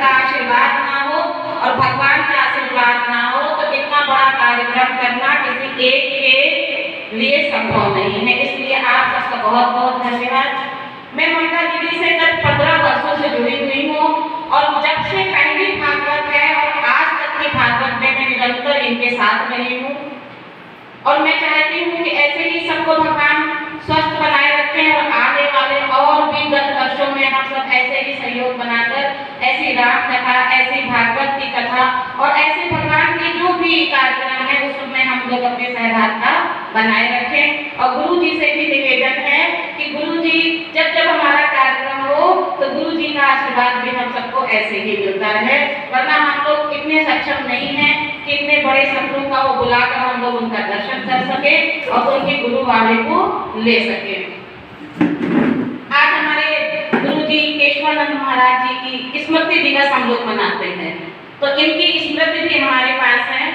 का आशीर्वाद ना हो और भगवान का आशीर्वाद ना हो तो इतना बड़ा कार्यक्रम करना किसी एक के लिए संभव नहीं है। इसलिए आप सबका बहुत बहुत धन्यवाद। मैं ममता दीदी से कल 15 वर्षों से जुड़ी हुई हूँ और जब से पहली भागवत है और आज तक की भागवत में मैं निरंतर इनके साथ रही हूँ और मैं चाहती हूँ कि ऐसे ही सबको भगवान स्वस्थ बनाए रखें और आने वाले और भी 10 वर्षों में हम सब ऐसे ही सहयोग बनाकर ऐसी राम कथा, ऐसी भागवत की कथा और ऐसे भगवान के जो भी कार्यक्रम है उसमें हम लोग अपनी सहभागिता बनाए रखें। और गुरु जी से भी निवेदन है कि गुरु जी जब जब हमारा कार्यक्रम हो तो गुरु जी का आशीर्वाद भी हम सबको ऐसे ही मिलता रहे, वरना हम लोग इतने सक्षम नहीं हैं कि इतने बड़े संतों का वो बुलाकर हम लोग उनका दर्शन कर सके और उनकी गुरु वाले को ले सके। आज हमारे गुरु जी केशवानंद महाराज जी की स्मृति दिवस हम लोग मनाते हैं, तो इनकी स्मृति भी हमारे पास है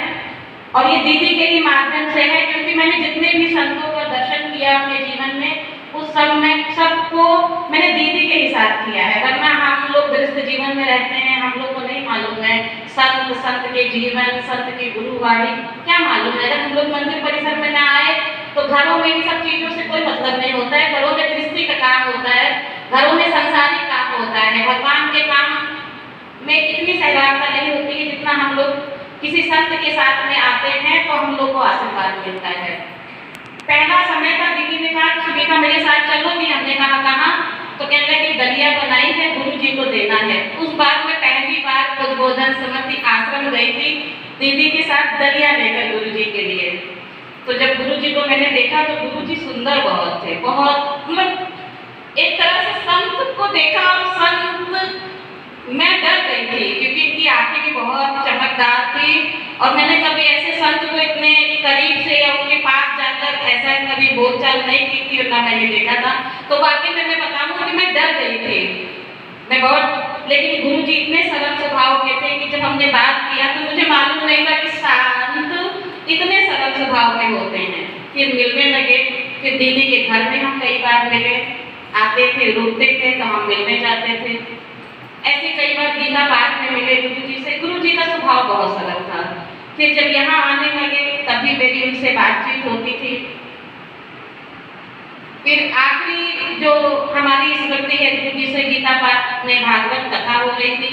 और ये दीदी के ही माध्यम से है, क्योंकि मैंने जितने भी संतों का दर्शन किया अपने जीवन में उस सब में सबको मैंने दीदी के ही साथ किया है, वरना हम लोग गृहस्थ जीवन में रहते हैं, हम लोग को नहीं मालूम है संत के जीवन, संत की गुरुवाणी क्या मालूम है। जब हम लोग मंदिर परिसर में ना आए तो घरों में इन सब चीजों से कोई मतलब नहीं होता है, घरों में गृहस्थी का काम होता है, घरों में संसारिक काम होता है, भगवान के काम में इतनी सहभागिता नहीं होती है जितना हम लोग किसी संत के साथ में आते हैं तो हम लोग को आशीर्वाद मिलता है। पहला समय था दीदी ने कहा सुनीता मेरे साथ चलोगी, हमने कहा कहाँ, तो कहने लगे दलिया बनाई है गुरु जी को देना है। उस बार मैं पहली बार उद्बोधन समर्थी आश्रम गई थी दीदी के साथ दलिया लेकर गुरु जी के लिए। तो जब गुरु जी को मैंने देखा तो गुरु जी सुंदर बहुत थे, बहुत मतलब एक तरह से संत को देखा और संत मैं डर गई थी क्योंकि इनकी आंखें भी बहुत चमकदार थी और मैंने कभी ऐसे संत को इतने करीब से या उनके पास जाकर ऐसा कभी बोलचाल नहीं की थी, ना मैंने देखा था। तो वाकई में मैं बताऊंगा कि मैं डर गई थी मैं बहुत, लेकिन गुरु जी इतने सरल स्वभाव के थे कि जब हमने बात किया तो मुझे मालूम नहीं था कि संत इतने सरल स्वभाव के होते हैं। फिर मिलने लगे, फिर दीदी के घर में हम कई बार मिले, आते थे रुकते थे तो हम मिलने जाते थे, ऐसे कई बार गीता पाठ में मिले गुरु जी से। गुरु जी का स्वभाव बहुत सरल था। फिर जब यहाँ आने लगे तभी मेरी उनसे बातचीत होती थी। फिर आखिरी जो हमारी स्मृति है गुरु जी से गीता पाठ में भागवत कथा हो रही थी